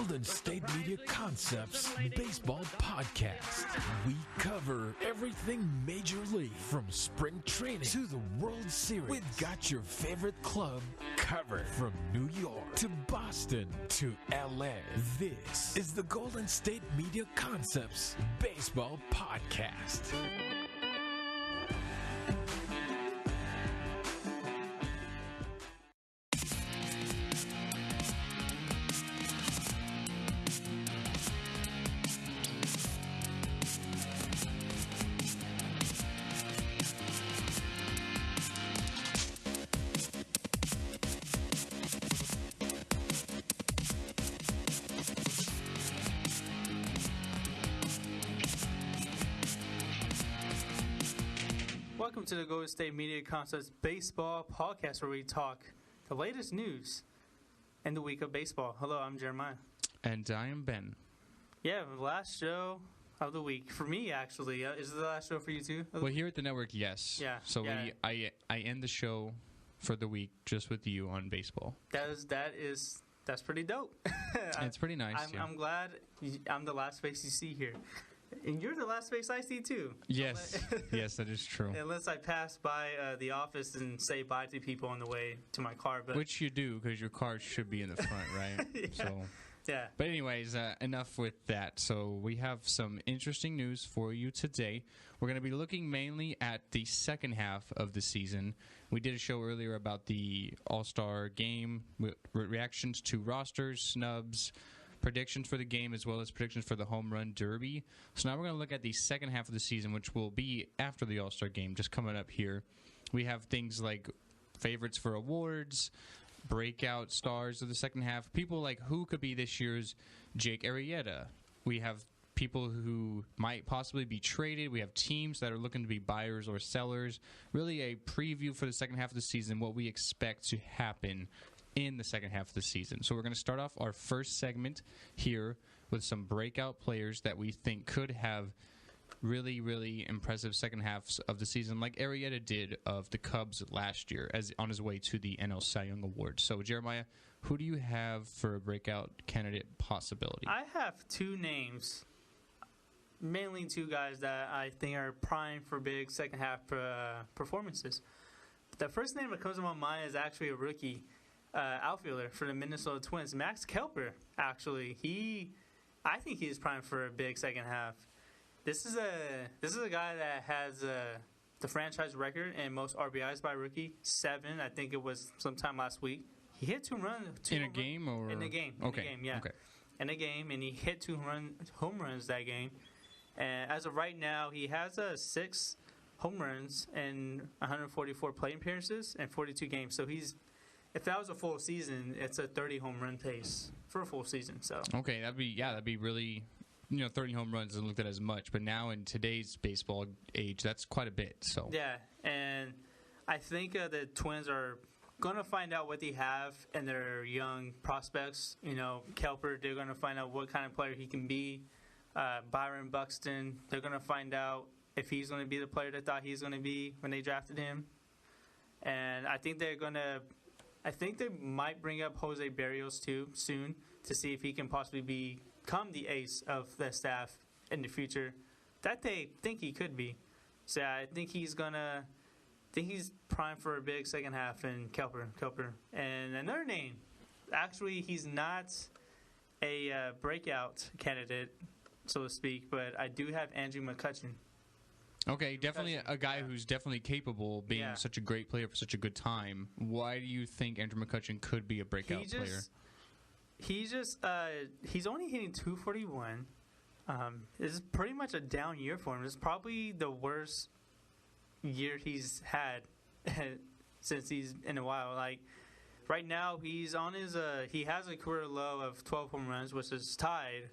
Golden State Media Concepts Baseball Podcast. We cover everything Major League, from spring training to the World Series. We've got your favorite club covered, from New York to Boston to LA. This is the Golden State Media Concepts Baseball Podcast. Welcome to the Golden State Media Concepts Baseball Podcast, where we talk the latest news in the week of baseball. Hello, I'm Jeremiah. And I am Ben. Yeah, last show of the week. For me, actually. Is it the last show for you, too? Well, here at the network, yes. Yeah. So I end the show for the week just with you on baseball. That's pretty dope. It's pretty nice, I'm glad I'm the last face you see here. And you're the last face I see, too. Yes. Yes, that is true. Unless I pass by the office and say bye to people on the way to my car. But which you do, because your car should be in the front, right? Yeah. So. Yeah. But anyways, enough with that. So we have some interesting news for you today. We're going to be looking mainly at the second half of the season. We did a show earlier about the All-Star game, with reactions to rosters, snubs, predictions for the game, as well as predictions for the home run derby. So now we're going to look at the second half of the season, which will be after the All-Star game, just coming up here. We have things like favorites for awards, breakout stars of the second half, people like who could be this year's Jake Arrieta. We have people who might possibly be traded. We have teams that are looking to be buyers or sellers. Really a preview for the second half of the season, what we expect to happen in the second half of the season. So we're going to start off our first segment here with some breakout players that we think could have really, really impressive second halves of the season, like Arrieta did of the Cubs last year, as on his way to the NL Cy Young Award. So, Jeremiah, who do you have for a breakout candidate possibility? I have two names, mainly two guys that I think are primed for big second half performances. The first name that comes to my mind is actually a rookie outfielder for the Minnesota Twins, Max Kepler. Actually, I think he is primed for a big second half. This is a guy that has the franchise record in most RBIs by rookie, 7. I think it was sometime last week. He hit two runs in a game, or in a game. Okay. In a game, yeah. Okay. In a game, and he hit home runs that game. And as of right now, he has 6 home runs in 144 plate appearances and 42 games. So if that was a full season, it's a 30 home run pace for a full season. So okay, that'd be really, 30 home runs isn't looked at as much, but now in today's baseball age, that's quite a bit. So yeah, and I think the Twins are going to find out what they have in their young prospects. Kepler, they're going to find out what kind of player he can be. Byron Buxton, they're going to find out if he's going to be the player they thought he's going to be when they drafted him. And I think they might bring up Jose Barrios too soon to see if he can possibly become the ace of the staff in the future that they think he could be. So I think he's primed for a big second half in Kepler. And another name, actually he's not a breakout candidate, so to speak, but I do have Andrew McCutchen. Okay, definitely a guy who's definitely capable of being such a great player for such a good time. Why do you think Andrew McCutchen could be a breakout player? He's only hitting 241. This is pretty much a down year for him. It's probably the worst year he's had since he's in a while. Like right now, he's on his he has a career low of 12 home runs, which is tied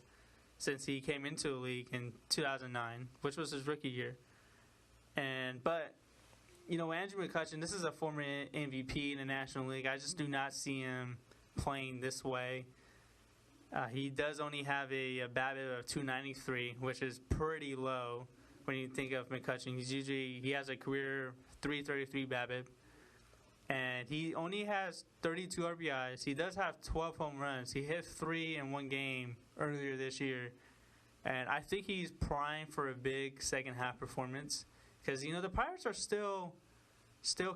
since he came into the league in 2009, which was his rookie year. But Andrew McCutchen, this is a former MVP in the National League. I just do not see him playing this way. He does only have a BABIP of 293, which is pretty low when you think of McCutchen. He has a career 333 BABIP. and he only has 32 RBIs. He does have 12 home runs. He hit 3 in one game earlier this year, and I think he's primed for a big second half performance because the Pirates are still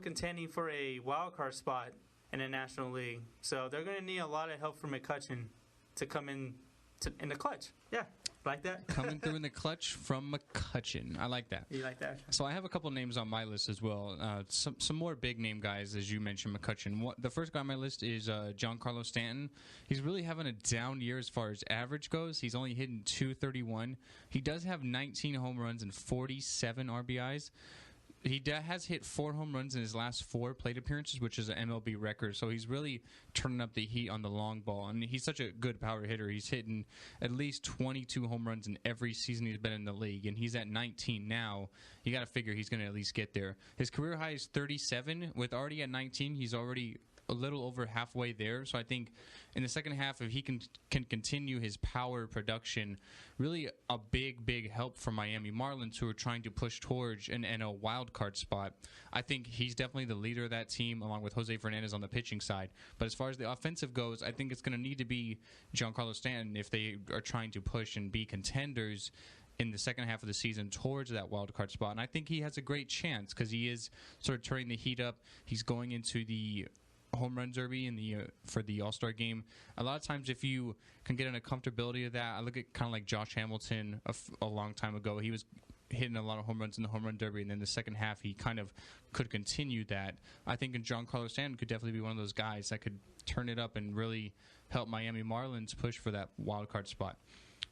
contending for a wild card spot in the National League, so they're going to need a lot of help from McCutchen to come in the clutch. Yeah, like that. Coming through in the clutch from McCutchen. I like that. You like that? So I have a couple names on my list as well. Some more big name guys, as you mentioned, McCutchen. The first guy on my list is Giancarlo Stanton. He's really having a down year as far as average goes. He's only hitting .231. He does have 19 home runs and 47 RBIs. He has hit 4 home runs in his last 4 plate appearances, which is an MLB record. So he's really turning up the heat on the long ball. And he's such a good power hitter. He's hitting at least 22 home runs in every season he's been in the league. And he's at 19 now. You got to figure he's going to at least get there. His career high is 37. With already at 19, he's already a little over halfway there. So I think in the second half, if he can continue his power production, really a big help for Miami Marlins, who are trying to push towards an NL wild card spot. I think he's definitely the leader of that team, along with Jose Fernandez on the pitching side. But as far as the offensive goes, I think it's going to need to be Giancarlo Stanton if they are trying to push and be contenders in the second half of the season towards that wild card spot. And I think he has a great chance because he is sort of turning the heat up. He's going into the home run derby in for the All-Star game. A lot of times, if you can get in a comfortability of that, I look at kind of like Josh Hamilton a long time ago. He was hitting a lot of home runs in the home run derby, and then the second half he kind of could continue that. I think Giancarlo Stanton could definitely be one of those guys that could turn it up and really help Miami Marlins push for that wild card spot.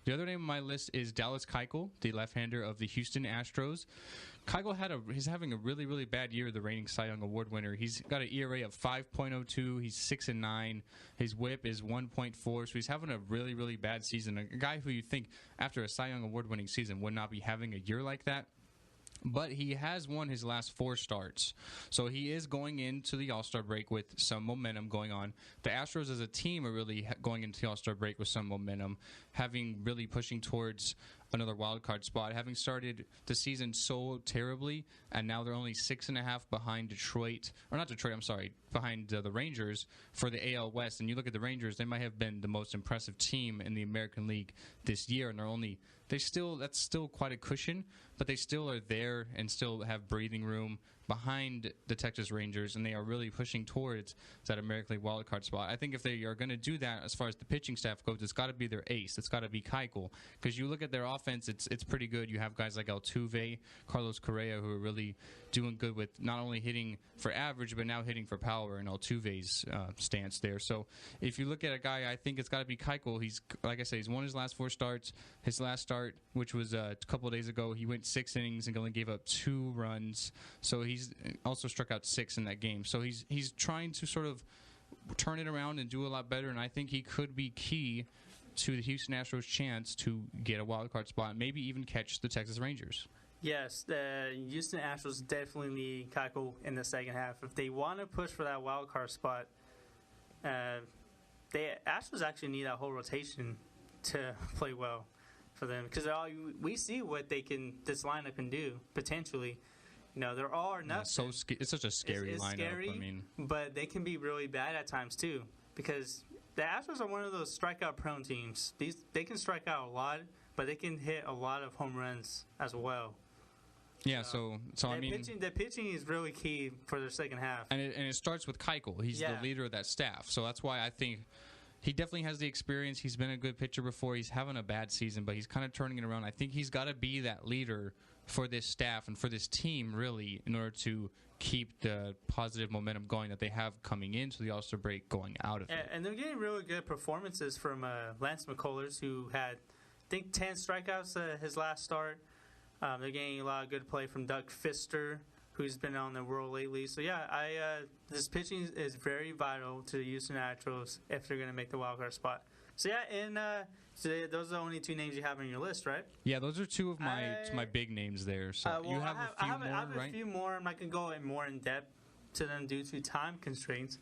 The other name on my list is Dallas Keuchel, the left-hander of the Houston Astros. Keuchel he's having a really bad year, the reigning Cy Young Award winner. He's got an ERA of 5.02. He's 6-9. His WHIP is 1.4. So he's having a really bad season. A guy who you think after a Cy Young Award winning season would not be having a year like that. But he has won his last 4 starts. So he is going into the All-Star break with some momentum going on. The Astros as a team are really going into the All-Star break with some momentum, really pushing towards another wild card spot, having started the season so terribly, and now they're only 6.5 behind behind the Rangers for the AL West. And you look at the Rangers, they might have been the most impressive team in the American League this year, and that's still quite a cushion, but they still are there and still have breathing room behind the Texas Rangers, and they are really pushing towards that American League wildcard spot. I think if they are going to do that, as far as the pitching staff goes, it's got to be their ace. It's got to be Keuchel, because you look at their offense, it's pretty good. You have guys like Altuve, Carlos Correa, who are really doing good with not only hitting for average, but now hitting for power in Altuve's stance there. So if you look at a guy, I think it's got to be Keuchel. He's, like I said, he's won his last 4 starts. His last start, which was a couple of days ago, he went 6 innings and only gave up 2 runs. So he's also struck out 6 in that game. So he's trying to sort of turn it around and do a lot better, and I think he could be key to the Houston Astros' chance to get a wild card spot, maybe even catch the Texas Rangers. Yes, the Houston Astros definitely need Keuchel in the second half. If they want to push for that wild card spot, the Astros actually need that whole rotation to play well for them, because we see what this lineup can do potentially. You know, they're all or nothing. Yeah, it's such a scary it's lineup. Scary, but they can be really bad at times too, because the Astros are one of those strikeout-prone teams. They can strike out a lot, but they can hit a lot of home runs as well. Yeah, so I mean, the pitching is really key for their second half, and it starts with Keuchel. He's the leader of that staff, so that's why I think he definitely has the experience. He's been a good pitcher before. He's having a bad season, but he's kind of turning it around. I think he's got to be that leader for this staff and for this team, really, in order to keep the positive momentum going that they have coming into the All-Star break, going out of it. And they're getting really good performances from Lance McCullers, who had, I think, 10 strikeouts his last start. They're getting a lot of good play from Doug Fister, who's been on the roll lately. So, yeah, this pitching is very vital to the Houston Astros if they're going to make the wild card spot. So, yeah, and so those are the only 2 names you have on your list, right? Yeah, those are 2 of my big names there. So you have a few more, right? I have a few more. I'm not going to go more in depth to them due to time constraints.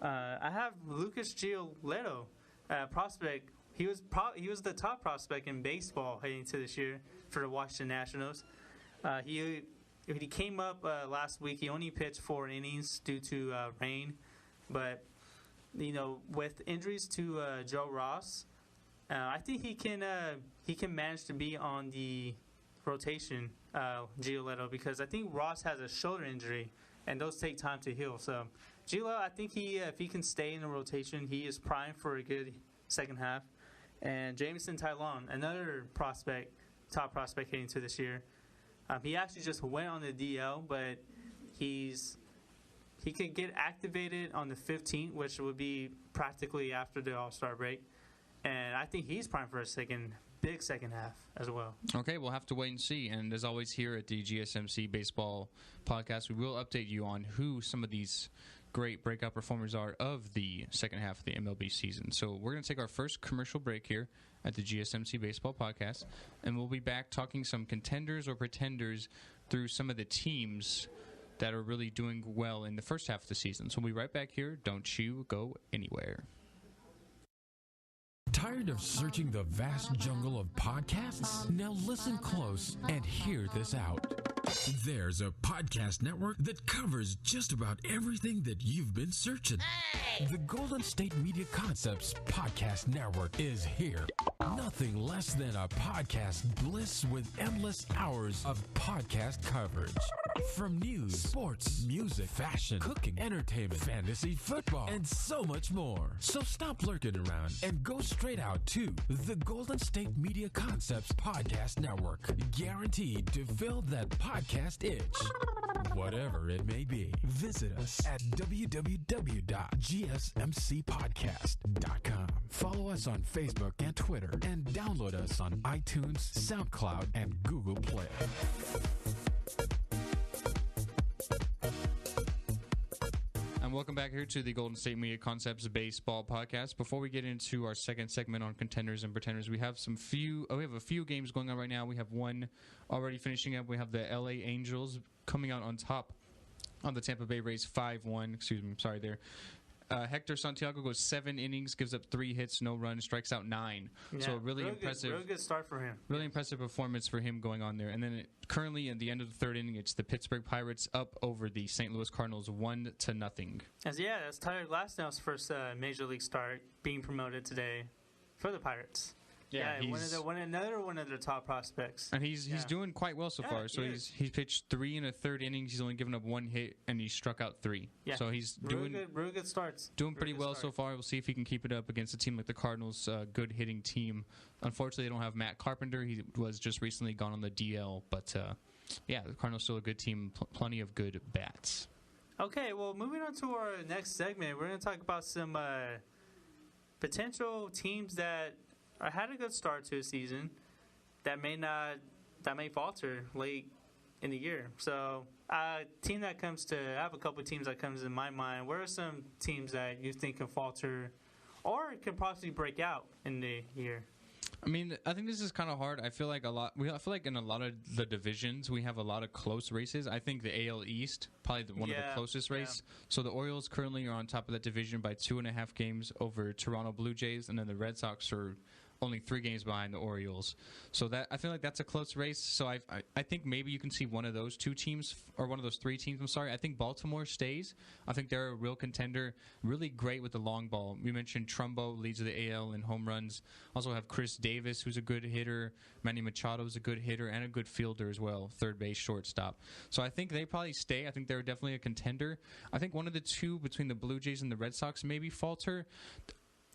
I have Lucas Giolito, prospect. He was the top prospect in baseball heading into this year for the Washington Nationals. He he came up last week. He only pitched 4 innings due to rain, but with injuries to Joe Ross, I think he can manage to be on the rotation, Giolito, because I think Ross has a shoulder injury, and those take time to heal. So Giolito, I think if he can stay in the rotation, he is primed for a good second half. And Jameson Tylon, another top prospect heading to this year. He actually just went on the DL, but he could get activated on the 15th, which would be practically after the All-Star break. And I think he's primed for a big second half as well. Okay, we'll have to wait and see. And as always here at the GSMC Baseball Podcast, we will update you on who some of these great breakout performers are of the second half of the MLB season. So we're going to take our first commercial break here at the GSMC Baseball Podcast, and we'll be back talking some contenders or pretenders through some of the teams that are really doing well in the first half of the season. So we'll be right back here. Don't you go anywhere. Tired of searching the vast jungle of podcasts? Now listen close and hear this out. There's a podcast network that covers just about everything that you've been searching. Hey! The Golden State Media Concepts Podcast Network is here. Nothing less than a podcast bliss with endless hours of podcast coverage. From news, sports, music, fashion, cooking, entertainment, fantasy, football, and so much more. So stop lurking around and go straight out to the Golden State Media Concepts Podcast Network. Guaranteed to fill that podcast itch. Whatever it may be. Visit us at www.gsmcpodcast.com. Follow us on Facebook and Twitter, and download us on iTunes, SoundCloud, and Google Play. And welcome back here to the Golden State Media Concepts Baseball Podcast. Before we get into our second segment on contenders and pretenders, we have a few games going on right now. We have one already finishing up. We have the LA Angels coming out on top on the Tampa Bay Rays 5-1. Excuse me, sorry there. Hector Santiago goes 7 innings, gives up 3 hits, no runs, strikes out 9. Yeah, so really impressive. Really good start for him. Really impressive performance for him going on there. And then currently at the end of the third inning, it's the Pittsburgh Pirates up over the St. Louis Cardinals 1-0. That's Tyler Glasnow's first Major League start being promoted today for the Pirates. Yeah, another one of their top prospects. And he's doing quite well so far. So he's pitched 3 1/3 innings. He's only given up 1 hit, and he struck out 3. Yeah. So he's really good starts. Doing pretty well so far. We'll see if he can keep it up against a team like the Cardinals, good hitting team. Unfortunately, they don't have Matt Carpenter. He was just recently gone on the DL. But, the Cardinals still a good team, plenty of good bats. Okay, well, moving on to our next segment, we're going to talk about some potential teams that had a good start to the season that may falter late in the year. So, I have a couple of teams that comes in my mind. What are some teams that you think can falter or can possibly break out in the year? I mean, I think this is kind of hard. I feel like in a lot of the divisions we have a lot of close races. I think the AL East probably one of the closest race. So the Orioles currently are on top of that division by 2.5 games over Toronto Blue Jays, and then the Red Sox are only 3 games behind the Orioles. So that I feel like that's a close race. So I think maybe you can see one of those 2 teams, or one of those 3 teams, I'm sorry. I think Baltimore stays. I think they're a real contender, really great with the long ball. We mentioned Trumbo leads the AL in home runs. Also have Chris Davis, who's a good hitter. Manny Machado's a good hitter and a good fielder as well, third base, shortstop. So I think they probably stay. I think they're definitely a contender. I think one of the 2 between the Blue Jays and the Red Sox maybe falter.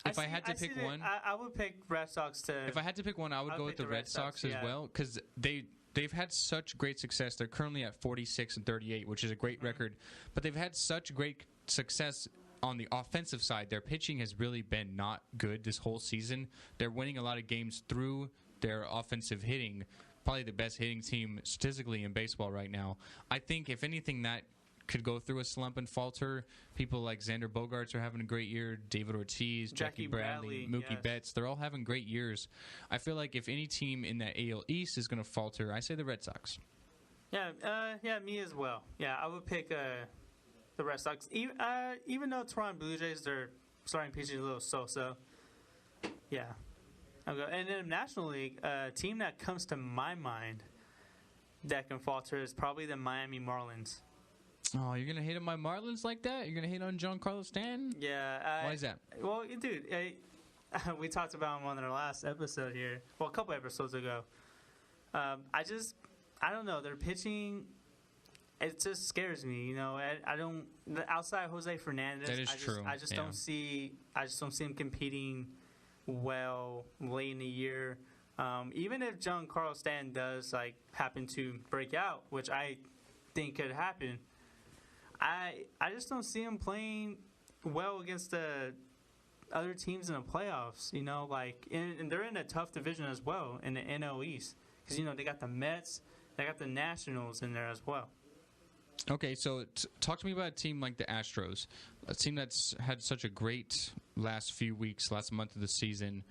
If I had to pick one, I would pick Red Sox to. If I had to pick one, I would go with the Red Sox as well, because they've had such great success. They're currently at 46-38, which is a great record, but they've had such great success on the offensive side. Their pitching has really been not good this whole season. They're winning a lot of games through their offensive hitting. Probably the best hitting team statistically in baseball right now. I think if anything that could go through a slump and falter. People like Xander Bogaerts are having a great year. David Ortiz, Jackie Bradley, Mookie Betts, they're all having great years. I feel like if any team in that AL East is going to falter, I say the Red Sox. Yeah, me as well. Yeah, I would pick the Red Sox. Even though Toronto Blue Jays, they're starting pitching a little so-so. Yeah. And then National League, a team that comes to my mind that can falter is probably the Miami Marlins. Oh, you're going to hate on my Marlins like that? You're going to hate on Giancarlo Stanton? Yeah. Why is that? Well, dude, we talked about him on our last episode here. Well, a couple episodes ago. I don't know. Their pitching, it just scares me. You know, I don't. Outside Jose Fernandez, that is true. I just don't see him competing well late in the year. Even if Giancarlo Stanton does happen to break out, which I think could happen, I just don't see him playing well against the other teams in the playoffs. You know, and they're in a tough division as well in the NL East because they got the Mets, they got the Nationals in there as well. Okay, so talk to me about a team like the Astros, a team that's had such a great last month of the season,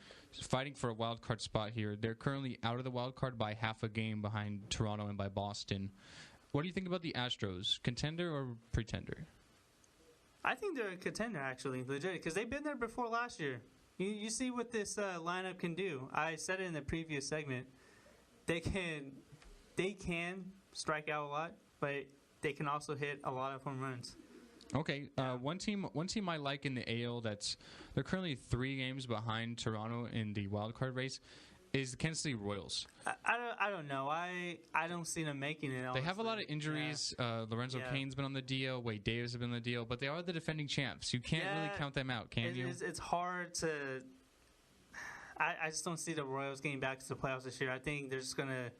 fighting for a wild card spot here. They're currently out of the wild card by half a game behind Toronto and by Boston. What do you think about the Astros? Contender or pretender? I think they're a contender, actually, legit, because they've been there before last year. You see what this lineup can do. I said it in the previous segment. They can strike out a lot, but they can also hit a lot of home runs. Okay, one team I like in the AL they're currently 3 games behind Toronto in the wild card race is the Kansas City Royals. I don't know. I don't see them making it. They have a lot of injuries. Yeah. Lorenzo Cain's been on the DL. Wade Davis has been on the DL. But they are the defending champs. You can't really count them out, can you? It's hard to. I just don't see the Royals getting back to the playoffs this year. I think they're just gonna.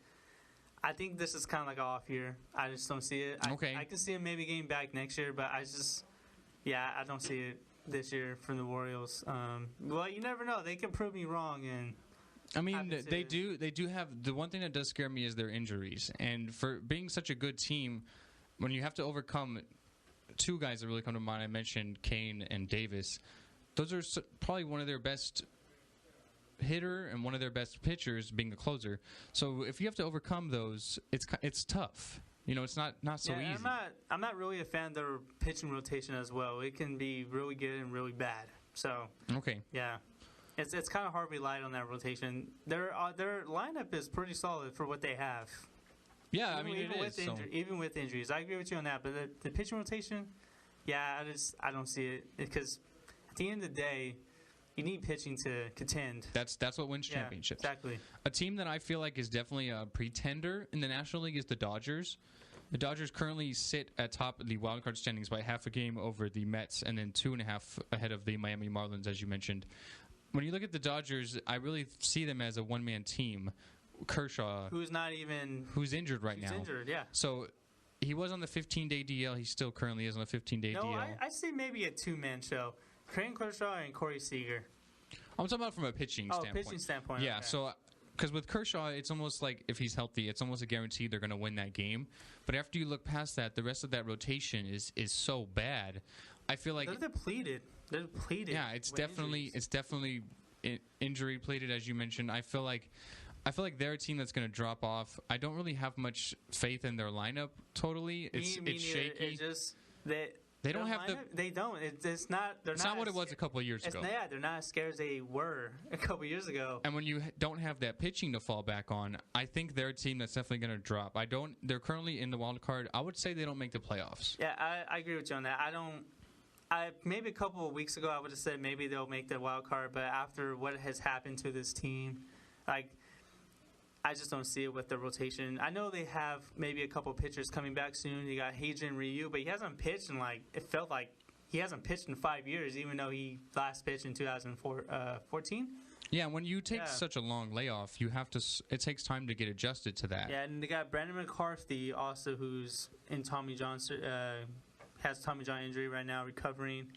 I think this is kind of like an off year. I just don't see it. I can see them maybe getting back next year, but I don't see it this year from the Royals. Well, you never know. They can prove me wrong, and I mean, they do have the one thing that does scare me is their injuries. And for being such a good team, when you have to overcome 2 guys that really come to mind, I mentioned Cain and Davis. Those are probably one of their best hitter and one of their best pitchers being a closer. So if you have to overcome those, it's tough. It's not so easy. I'm not really a fan of their pitching rotation as well. It can be really good and really bad. So okay, yeah, it's kind of hard to rely on that rotation. Their lineup is pretty solid for what they have. Yeah, Even with injuries, I agree with you on that. But the pitching rotation, yeah, I don't see it because at the end of the day, you need pitching to contend. That's what wins championships. Exactly. A team that I feel like is definitely a pretender in the National League is the Dodgers. The Dodgers currently sit at top of the wild card standings by half a game over the Mets and then 2.5 ahead of the Miami Marlins, as you mentioned. When you look at the Dodgers, I really see them as a one-man team. Kershaw, who's injured right now. He's injured, yeah. So he was on the 15-day DL. He still currently is on the 15-day DL. No, I see maybe a 2-man show. Clayton Kershaw and Corey Seager. I'm talking about from a pitching standpoint. Pitching standpoint. Yeah, okay. so because with Kershaw, it's almost like if he's healthy, it's almost a guarantee they're going to win that game. But after you look past that, the rest of that rotation is so bad. I feel like they're depleted. Yeah, it's definitely injury plated, as you mentioned. I feel like they're a team that's going to drop off. I don't really have much faith in their lineup. Totally, it's shaky. They don't have They don't. It's not. It's not what it was a couple of years ago. Yeah, they're not as scared as they were a couple of years ago. And when you don't have that pitching to fall back on, I think they're a team that's definitely going to drop. They're currently in the wild card. I would say they don't make the playoffs. Yeah, I agree with you on that. Maybe a couple of weeks ago I would have said maybe they'll make the wild card, but after what has happened to this team, I just don't see it with the rotation. I know they have maybe a couple pitchers coming back soon. You got Heijin Ryu, but he hasn't pitched in it felt like he hasn't pitched in 5 years, even though he last pitched in 2014. Yeah, when you take such a long layoff, it takes time to get adjusted to that. Yeah, and they got Brandon McCarthy also, who's in Tommy John, has Tommy John injury right now, recovering.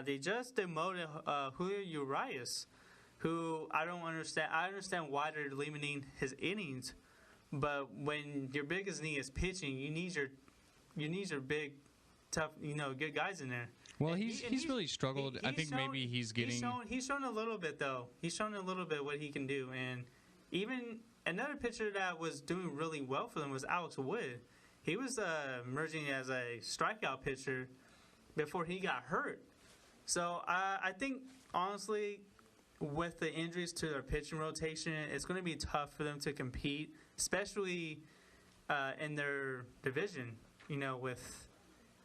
They just demoted Julio Urias, who I don't understand. I understand why they're limiting his innings, but when your biggest need is pitching, you need your big, tough, good guys in there. Well, he's really struggled. I think maybe he's shown a little bit though. He's shown a little bit what he can do, and even another pitcher that was doing really well for them was Alex Wood. He was emerging as a strikeout pitcher before he got hurt. So I think honestly, with the injuries to their pitching rotation, it's going to be tough for them to compete, especially in their division. With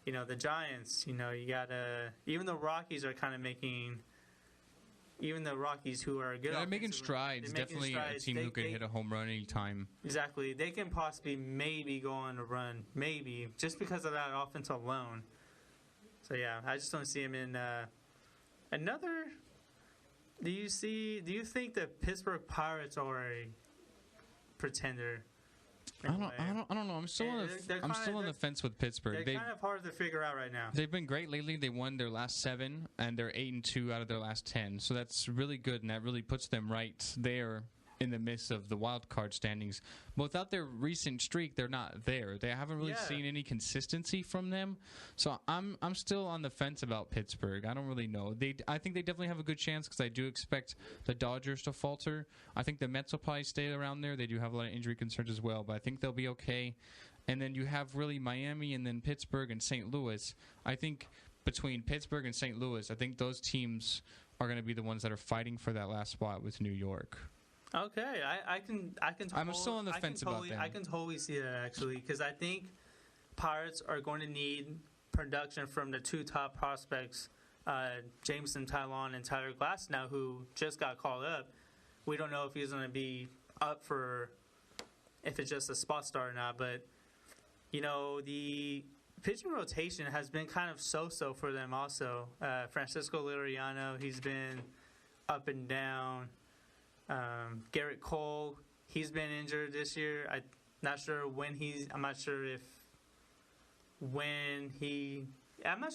the Giants. You got even the Rockies are kind of making. Even the Rockies, who are good, they're making strides. Definitely a team who can hit a home run anytime. Exactly, they can possibly maybe go on a run, maybe just because of that offense alone. So yeah, I just don't see him in another. Do you think the Pittsburgh Pirates are a pretender? I don't know. I'm still on the fence with Pittsburgh. They're kind of hard to figure out right now. They've been great lately. They won their last 7, and they're 8-2 out of their last 10. So that's really good, and that really puts them right there in the midst of the wild card standings. But without their recent streak, they're not there. They haven't really seen any consistency from them. So I'm still on the fence about Pittsburgh. I don't really know. I think they definitely have a good chance because I do expect the Dodgers to falter. I think the Mets will probably stay around there. They do have a lot of injury concerns as well, but I think they'll be okay. And then you have really Miami and then Pittsburgh and St. Louis. I think between Pittsburgh and St. Louis, I think those teams are going to be the ones that are fighting for that last spot with New York. Okay, I can. I'm still on the fence about them. I can totally see that actually, because I think Pirates are going to need production from the 2 top prospects, Jameson Taillon and Tyler Glasnow, who just got called up. We don't know if he's going to be up for if it's just a spot start or not, but the pitching rotation has been kind of so-so for them. Also, Francisco Liriano, he's been up and down. Garrett Cole, he's been injured this year. I'm not sure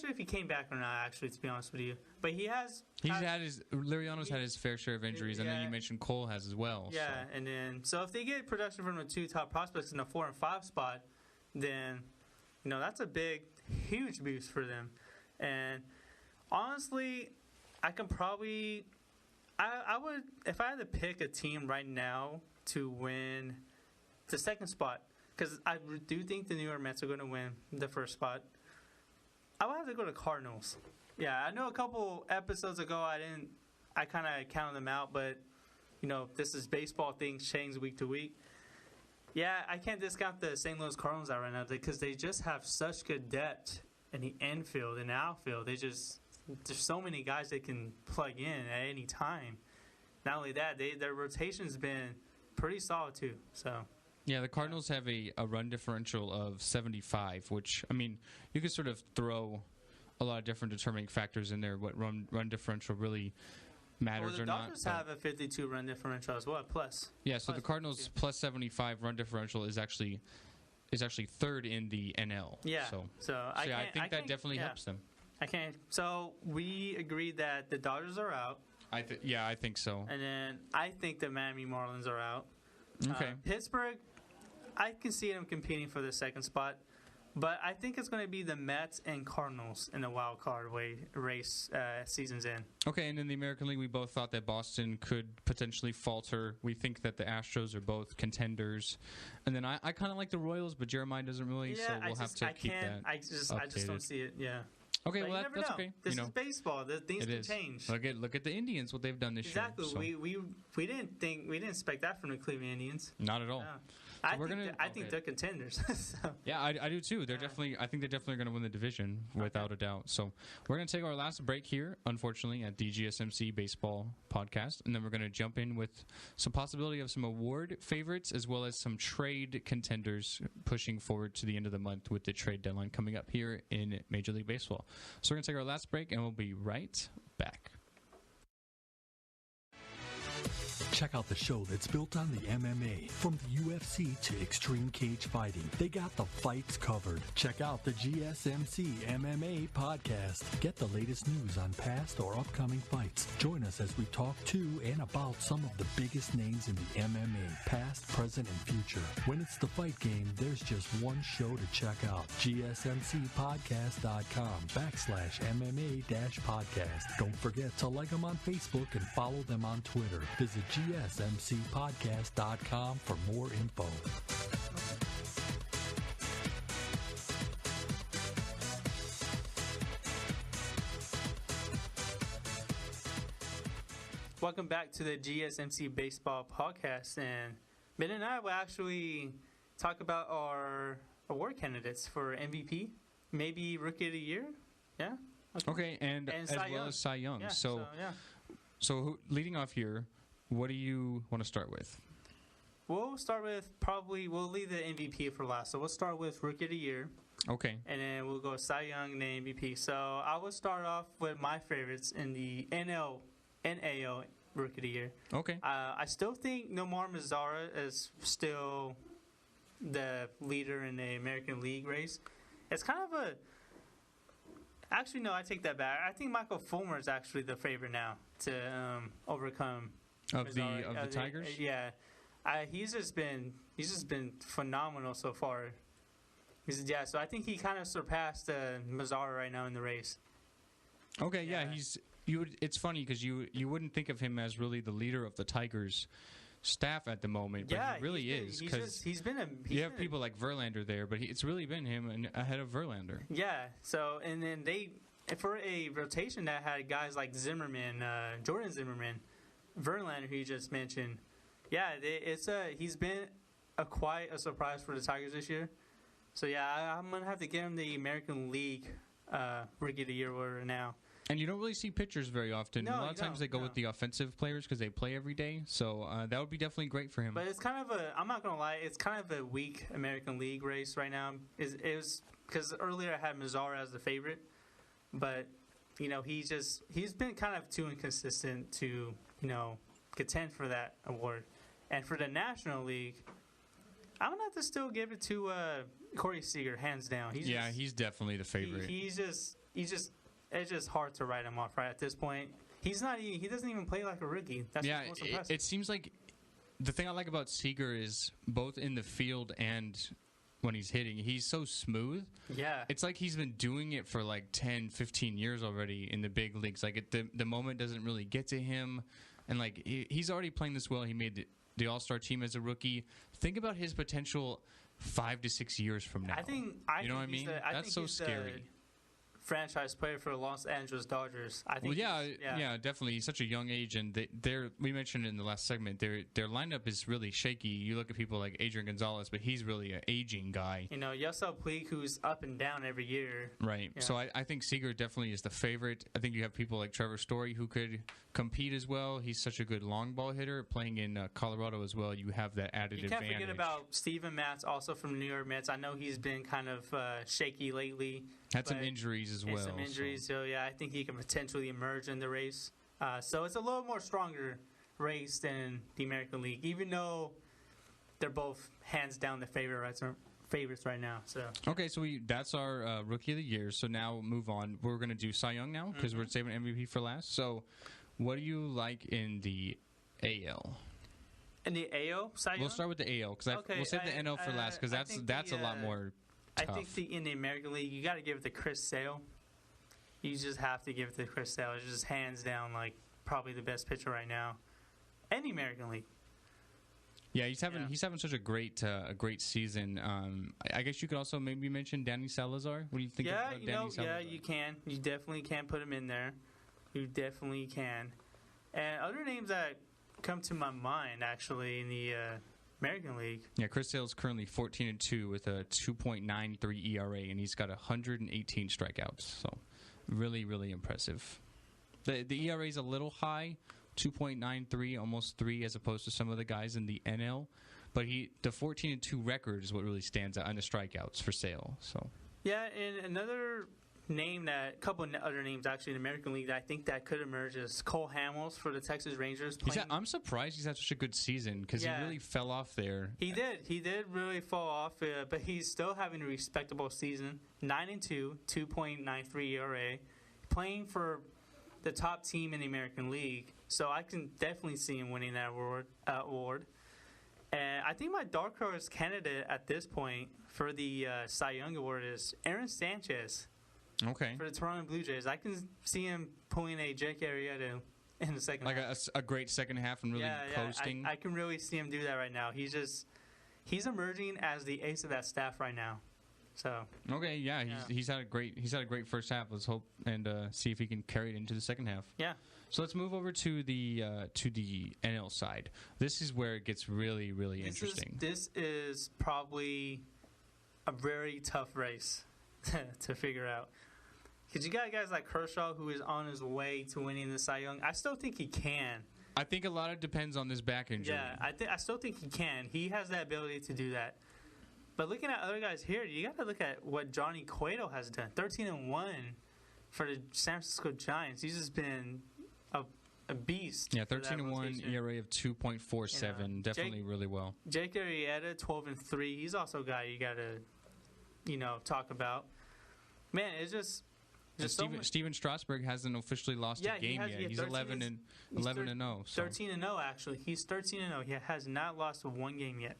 if he came back or not, actually, to be honest with you. But Liriano's had his fair share of injuries, and then you mentioned Cole has as well. Yeah, and then so if they get production from the 2 top prospects in the 4 and 5 spot, then that's a huge boost for them. And honestly, I would, if I had to pick a team right now to win the second spot, because I do think the New York Mets are going to win the first spot, I would have to go to Cardinals. Yeah, I know a couple episodes ago I kind of counted them out, but this is baseball, things change week to week. Yeah, I can't discount the St. Louis Cardinals out right now because they just have such good depth in the infield and the outfield. There's so many guys they can plug in at any time. Not only that, their rotation's been pretty solid too. So yeah, the Cardinals have a run differential of 75, which, I mean, you could sort of throw a lot of different determining factors in there, what run differential really matters or not. The Dodgers have a 52 run differential as well, plus. Yeah, so the Cardinals plus 75 run differential is actually third in the NL. Yeah, so I think that definitely helps them. I can't. So we agreed that the Dodgers are out. I think so. And then I think the Miami Marlins are out. Okay. Pittsburgh, I can see them competing for the second spot, but I think it's going to be the Mets and Cardinals in the wild card race season's end. Okay, and in the American League, we both thought that Boston could potentially falter. We think that the Astros are both contenders, and then I kind of like the Royals, but Jeremiah doesn't really, so we'll have to keep that. I just don't see it. Yeah. Okay, well that's okay. This is baseball. Things can change. Look at the Indians, what they've done this year. Exactly. We didn't expect that from the Cleveland Indians. Not at all. No. I think they're contenders. So. Yeah, I do too. I think they're definitely going to win the division without a doubt. So we're going to take our last break here, unfortunately, at the GSMC Baseball Podcast, and then we're going to jump in with some possibility of some award favorites as well as some trade contenders pushing forward to the end of the month with the trade deadline coming up here in Major League Baseball. So we're going to take our last break, and we'll be right back. Check out the show that's built on the MMA. From the UFC to extreme cage fighting, they got the fights covered. Check out the GSMC MMA podcast. Get the latest news on past or upcoming fights. Join us as we talk to and about some of the biggest names in the MMA, past, present, and future. When it's the fight game, there's just one show to check out. GSMCpodcast.com/MMA-podcast. Don't forget to like them on Facebook and follow them on Twitter. Visit GSMCpodcast.com for more info. Welcome back to the GSMC Baseball Podcast, and Ben and I will actually talk about our award candidates for MVP, maybe Rookie of the Year. Yeah. Okay, and as Cy well Young. as Cy Young. Yeah, So leading off here, what do you want to start with? We'll start with we'll leave the MVP for last. So we'll start with Rookie of the Year. Okay. And then we'll go Cy Young and then MVP. So I will start off with my favorites in the NAL Rookie of the Year. Okay. I still think Nomar Mazara is still the leader in the American League race. It's kind of a... Actually, no, I take that back. I think Michael Fulmer is actually the favorite now to overcome Of the Mazara. Tigers? Yeah. He's just been phenomenal so far. So I think he kind of surpassed Mazara right now in the race. Okay, yeah, it's funny because you wouldn't think of him as really the leader of the Tigers staff at the moment, but he really is. Because you have people like Verlander there, but it's really been him ahead of Verlander. Yeah. So and then for a rotation that had guys like Zimmerman, Jordan Zimmerman, Verlander, who you just mentioned. Yeah, he's been quite a surprise for the Tigers this year. So yeah, I'm gonna have to give him the American League Rookie of the Year award now. And you don't really see pitchers very often. No, a lot of times they go with the offensive players because they play every day. So that would be definitely great for him. But it's kind of I'm not going to lie, it's kind of a weak American League race right now. It was because earlier I had Mazara as the favorite. But, he's been kind of too inconsistent to, contend for that award. And for the National League, I'm going to have to still give it to Corey Seager, hands down. He's definitely the favorite. It's just hard to write him off right at this point. He doesn't even play like a rookie. That's what's most impressive. It seems like the thing I like about Seager is both in the field and when he's hitting, he's so smooth. Yeah. It's like he's been doing it for like 10, 15 years already in the big leagues. Like the moment doesn't really get to him. And like he's already playing this well. He made the All-Star team as a rookie. Think about his potential 5 to 6 years from now. You know what I mean? That's so scary. Franchise player for the Los Angeles Dodgers. Definitely. He's such a young age, and we mentioned in the last segment, their lineup is really shaky. You look at people like Adrian Gonzalez, but he's really an aging guy. Yasiel Puig, who's up and down every year. Right. Yeah. So I think Seager definitely is the favorite. I think you have people like Trevor Story who could compete as well. He's such a good long ball hitter. Playing in Colorado as well, you have that added advantage. You can't forget about Steven Matz, also from the New York Mets. I know he's been kind of shaky lately. Had some injuries as well. So yeah, I think he can potentially emerge in the race. So it's a little more stronger race than the American League, even though they're both hands down the favorites right now. So okay, so that's our Rookie of the Year. So now move on. We're going to do Cy Young now because we're saving MVP for last. So what do you like in the AL? In the AL, Cy Young? We'll start with the AL because we'll save the NL for last because that's a lot more tough. I think in the American League, you got to give it to Chris Sale. You just have to give it to Chris Sale. It's just hands down, like, probably the best pitcher right now in the American League. Yeah, he's having such a great season. I guess you could also maybe mention Danny Salazar. What do you think about Danny Salazar? Yeah, you can. You definitely can put him in there. You definitely can. And other names that come to my mind, actually, in the American League. Yeah, Chris Sale's currently 14-2 with a 2.93 ERA, and he's got 118 strikeouts. So, really, really impressive. The ERA is a little high, 2.93, almost 3, as opposed to some of the guys in the NL. But the 14-2 record is what really stands out, and the strikeouts for Sale. So. Yeah, and another couple of other names actually in the American League that I think that could emerge is Cole Hamels for the Texas Rangers. I'm surprised he's had such a good season because he really fell off there. He did really fall off, but he's still having a respectable season. 9-2, 2.93 ERA, playing for the top team in the American League. So I can definitely see him winning that award. And I think my dark horse candidate at this point for the Cy Young Award is Aaron Sanchez. Okay. For the Toronto Blue Jays, I can see him pulling a Jake Arrieta in the second half. Like a great second half and really coasting. I can really see him do that right now. He's emerging as the ace of that staff right now. So okay, yeah, he's had a great first half. Let's hope and see if he can carry it into the second half. Yeah. So let's move over to the NL side. This is where it gets really, really interesting. This is probably a very tough race to figure out. Because you got guys like Kershaw who is on his way to winning the Cy Young. I still think he can. I think a lot of it depends on this back injury. Yeah, I still think he can. He has the ability to do that. But looking at other guys here, you got to look at what Johnny Cueto has done. 13-1 for the San Francisco Giants. He's just been a beast. Yeah, 13-1 ERA of 2.47. Definitely really well. Jake Arrieta, 12-3. He's also a guy you got to, talk about. Man, it's just Steven Strasburg hasn't officially lost a game yet. He's 11-0. 13-0 actually. He's 13-0. He has not lost one game yet.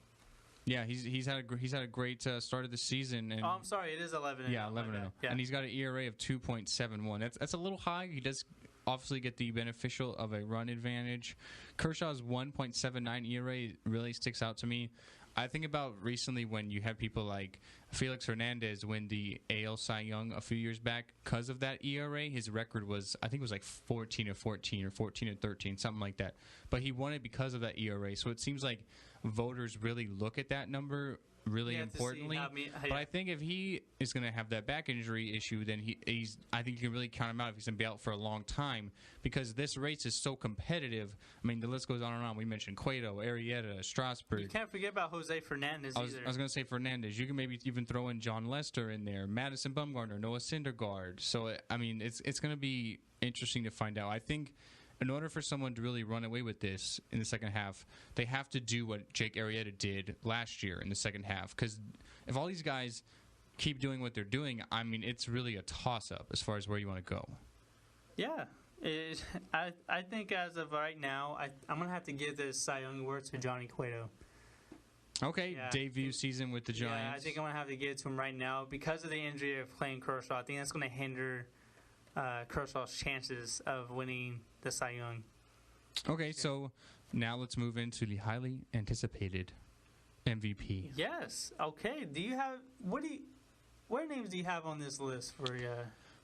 Yeah, he's had a great start of the season. And I'm sorry, it is 11-0. Yeah, 11-0. Yeah. And he's got an ERA of 2.71. That's a little high. He does obviously get the beneficial of a run advantage. Kershaw's 1.79 ERA really sticks out to me. I think about recently when you had people like Felix Hernandez win the AL Cy Young a few years back because of that ERA. His record was, I think it was like 14-14 or 14-13, something like that. But he won it because of that ERA. So it seems like voters really look at that number really importantly. But I think if he is going to have that back injury issue, then I think you can really count him out if he's going to be out for a long time because this race is so competitive. I mean, the list goes on and on. We mentioned Cueto, Arrieta, Strasburg. You can't forget about Jose Fernandez either. I was going to say Fernandez. You can maybe even throw in John Lester in there, Madison Bumgarner, Noah Syndergaard. So, I mean, it's going to be interesting to find out. I think in order for someone to really run away with this in the second half, they have to do what Jake Arrieta did last year in the second half. Because if all these guys keep doing what they're doing, I mean, it's really a toss-up as far as where you want to go. Yeah. I think as of right now, I'm going to have to give this Cy Young award to Johnny Cueto. Okay, debut season with the Giants. Yeah, I think I'm going to have to give it to him right now. Because of the injury of Clayton Kershaw, I think that's going to hinder Kershaw's chances of winning the Cy Young. Okay, so now let's move into the highly anticipated MVP. Yes. Okay. What names do you have on this list for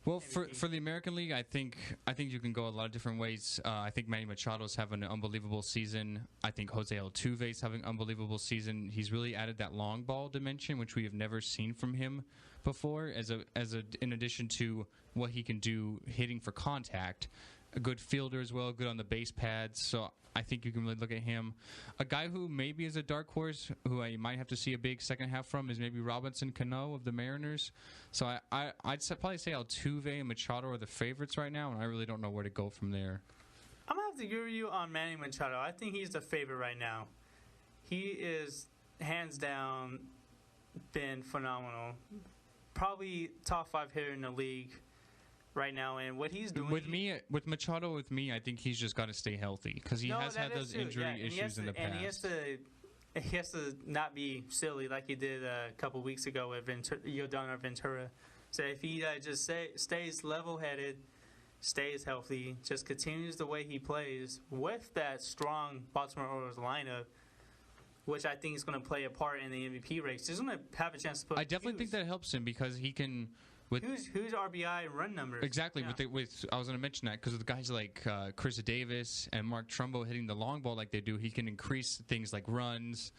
Well, MVP? for the American League, I think you can go a lot of different ways. I think Manny Machado's having an unbelievable season. I think Jose Altuve's having an unbelievable season. He's really added that long ball dimension, which we have never seen from him before, in addition to what he can do hitting for contact. A good fielder as well, good on the base pads. So I think you can really look at him. A guy who maybe is a dark horse, who I might have to see a big second half from, is maybe Robinson Cano of the Mariners. So I'd probably say Altuve and Machado are the favorites right now, and I really don't know where to go from there. I'm going to have to agree with you on Manny Machado. I think he's the favorite right now. He is, hands down, been phenomenal. Probably top 5 hitter in the league right now, and what he's doing with Machado, I think he's just got to stay healthy because he has had those injury issues in the past. And he has to not be silly like he did a couple weeks ago with Yodana Ventura. So if he just stays level-headed, stays healthy, just continues the way he plays with that strong Baltimore Orioles lineup, which I think is going to play a part in the MVP race. He's going to have a chance to put. I definitely think that helps him because he can. Who's RBI and run numbers? Exactly. Yeah. I was going to mention that because with guys like Chris Davis and Mark Trumbo hitting the long ball like they do, he can increase things like runs,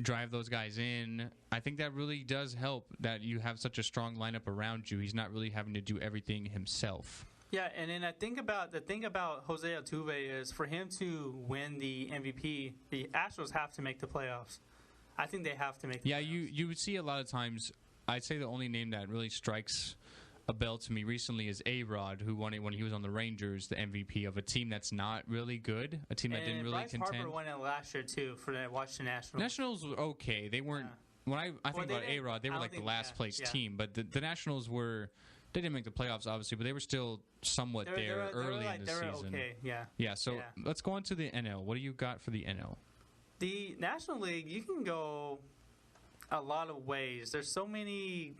drive those guys in. I think that really does help that you have such a strong lineup around you. He's not really having to do everything himself. Yeah, and then the thing about Jose Altuve is for him to win the MVP, the Astros have to make the playoffs. I think they have to make the playoffs. Yeah, you would see a lot of times. I'd say the only name that really strikes a bell to me recently is A-Rod, who won it when he was on the Rangers, the MVP of a team that's not really good, a team that didn't really Bryce contend. Harper won it last year, too, for the Washington Nationals. Nationals were okay. They weren't when I think about A-Rod, they were like the last place team, but the Nationals were. They didn't make the playoffs, obviously, but they were still somewhat there early in the season. Okay, yeah. Yeah, so let's go on to the NL. What do you got for the NL? The National League, you can go a lot of ways. There's so many.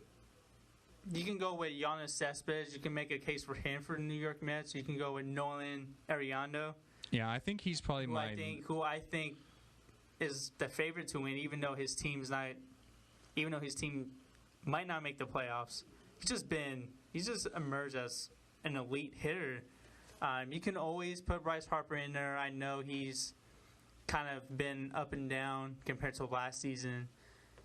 You can go with Yoenis Cespedes. You can make a case for him for the New York Mets. You can go with Nolan Arenado. Yeah, I think he's probably who I think is the favorite to win, even though his team might not make the playoffs. He's just emerged as an elite hitter. You can always put Bryce Harper in there. I know he's kind of been up and down compared to last season.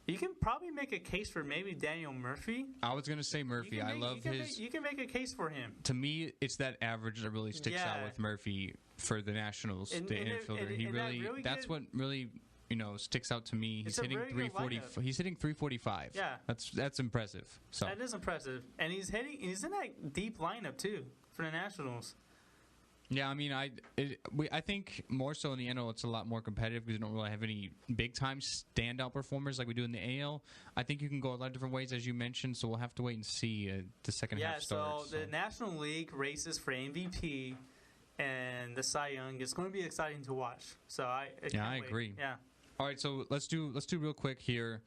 You can probably make a case for maybe Daniel Murphy. I was going to say Murphy. You can make a case for him. To me, it's that average that really sticks out with Murphy for the Nationals, the infielder. That's what really sticks out to me. He's hitting 340. He's hitting 345. Yeah, that's impressive. So that is impressive, and he's in that deep lineup too for the Nationals. Yeah, I mean, I think more so in the NL, it's a lot more competitive because we don't really have any big-time standout performers like we do in the AL. I think you can go a lot of different ways, as you mentioned, so we'll have to wait and see the second half starts. So the National League races for MVP and the Cy Young is going to be exciting to watch. So I agree. Yeah. All right, so let's do real quick here.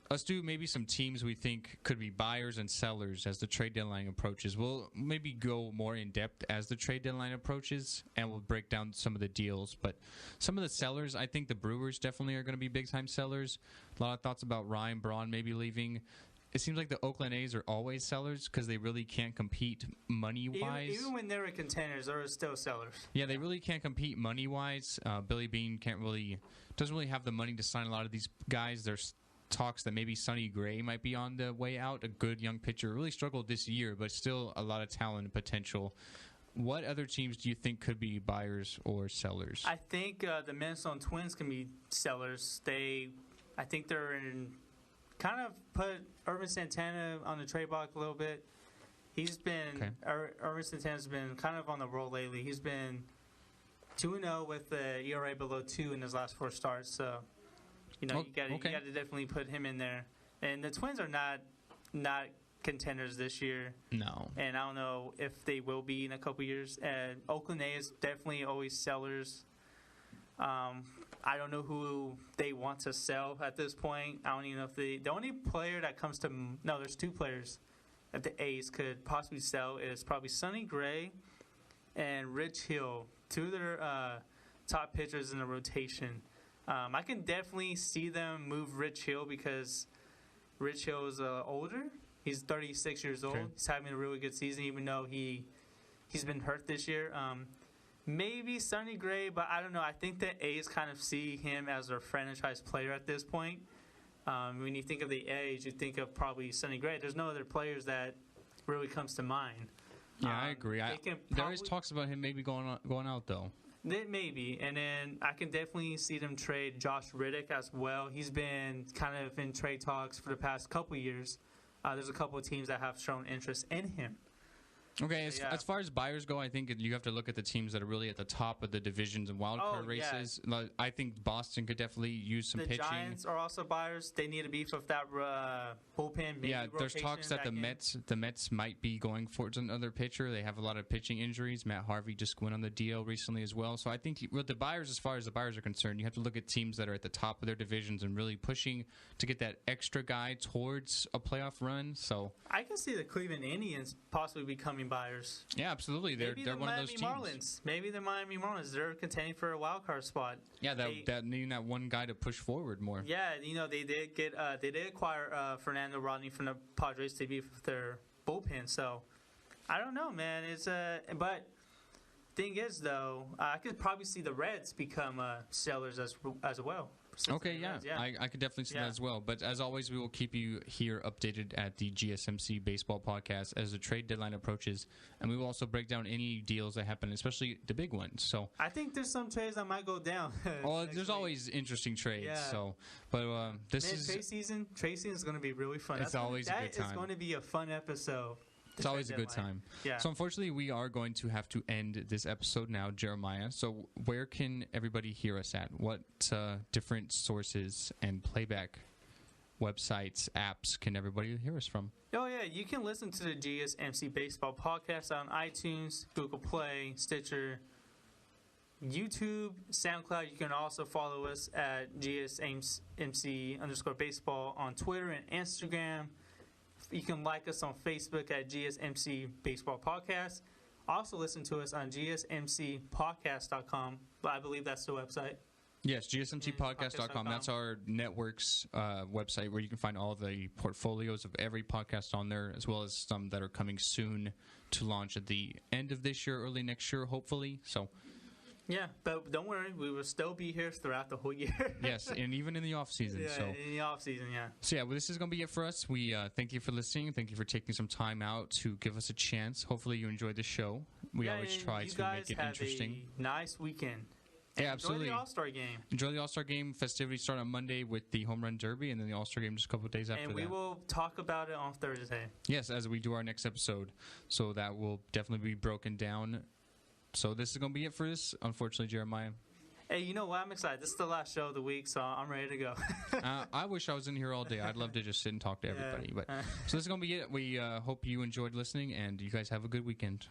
Let's do maybe some teams we think could be buyers and sellers as the trade deadline approaches. We'll maybe go more in depth as the trade deadline approaches, and we'll break down some of the deals. But some of the sellers, I think the Brewers definitely are going to be big-time sellers. A lot of thoughts about Ryan Braun maybe leaving. It seems like the Oakland A's are always sellers because they really can't compete money-wise. Even when they were contenders, they were still sellers. Yeah, they really can't compete money-wise. Billy Beane doesn't really have the money to sign a lot of these guys. There's talks that maybe Sonny Gray might be on the way out, a good young pitcher. Really struggled this year, but still a lot of talent and potential. What other teams do you think could be buyers or sellers? I think the Minnesota Twins can be sellers. I think they're in kind of put Ervin Santana on the trade block a little bit. He's been Ervin Santana's been kind of on the roll lately. He's been 2-0 with the ERA below 2 in his last 4 starts. So you got to definitely put him in there. And the Twins are not contenders this year. No. And I don't know if they will be in a couple years. And Oakland A's definitely always sellers. I don't know who they want to sell at this point. I don't even know if the only player that comes to there's 2 players that the A's could possibly sell is probably Sonny Gray and Rich Hill, 2 of their top pitchers in the rotation. I can definitely see them move Rich Hill because Rich Hill is older. He's 36 years old. Okay. He's having a really good season, even though he's been hurt this year. Maybe Sonny Gray, but I don't know. I think the A's kind of see him as their franchise player at this point. When you think of the A's, you think of probably Sonny Gray. There's no other players that really comes to mind. Yeah, I agree. There is talks about him maybe going out, though. Maybe. And then I can definitely see them trade Josh Riddick as well. He's been kind of in trade talks for the past couple of years. There's a couple of teams that have shown interest in him. Okay, as far as buyers go, I think you have to look at the teams that are really at the top of the divisions and wildcard races. Yeah. I think Boston could definitely use some pitching. The Giants are also buyers. They need to beef up that bullpen. Yeah, there's talks that the Mets might be going for another pitcher. They have a lot of pitching injuries. Matt Harvey just went on the DL recently as well. So I think with the buyers, as far as the buyers are concerned, you have to look at teams that are at the top of their divisions and really pushing to get that extra guy towards a playoff run. So I can see the Cleveland Indians possibly becoming buyers. Yeah, absolutely. They're one of those teams. Marlins. Maybe the Miami Marlins. They're contending for a wild card spot. Yeah, that needing that one guy to push forward more. Yeah, they did acquire Fernando Rodney from the Padres to be with their bullpen. So I don't know, man. But thing is though, I could probably see the Reds become sellers as well. Okay, yeah. I could definitely see that as well. But as always, we will keep you here updated at the GSMC Baseball Podcast as the trade deadline approaches. And we will also break down any deals that happen, especially the big ones. So I think there's some trades that might go down. Well, there's always interesting trades. Yeah. So, but trade season is going to be really fun. It's always a good time. It's going to be a fun episode. It's always a good time. Yeah. So unfortunately, we are going to have to end this episode now, Jeremiah. So where can everybody hear us at? What different sources and playback websites, apps can everybody hear us from? Oh, yeah. You can listen to the GSMC Baseball Podcast on iTunes, Google Play, Stitcher, YouTube, SoundCloud. You can also follow us at GSMC_baseball on Twitter and Instagram. You can like us on Facebook at GSMC Baseball Podcast. Also listen to us on GSMCpodcast.com. I believe that's the website. Yes, GSMCpodcast.com. That's our network's website where you can find all the portfolios of every podcast on there, as well as some that are coming soon to launch at the end of this year, early next year, hopefully. So, yeah, but don't worry, we will still be here throughout the whole year. Yes, and even in the off season. Yeah, in the off season, yeah. So yeah, well, this is going to be it for us. We thank you for listening. Thank you for taking some time out to give us a chance. Hopefully, you enjoyed the show. We always try to make it interesting. You guys have a nice weekend. Yeah, absolutely. Enjoy the All-Star game. Enjoy the All-Star game. Festivities start on Monday with the Home Run Derby, and then the All-Star game just a couple of days after that. And we will talk about it on Thursday. Yes, as we do our next episode. So that will definitely be broken down. So this is going to be it for this, unfortunately, Jeremiah. Hey, you know what? I'm excited. This is the last show of the week, so I'm ready to go. I wish I was in here all day. I'd love to just sit and talk to everybody. But so this is going to be it. We hope you enjoyed listening, and you guys have a good weekend.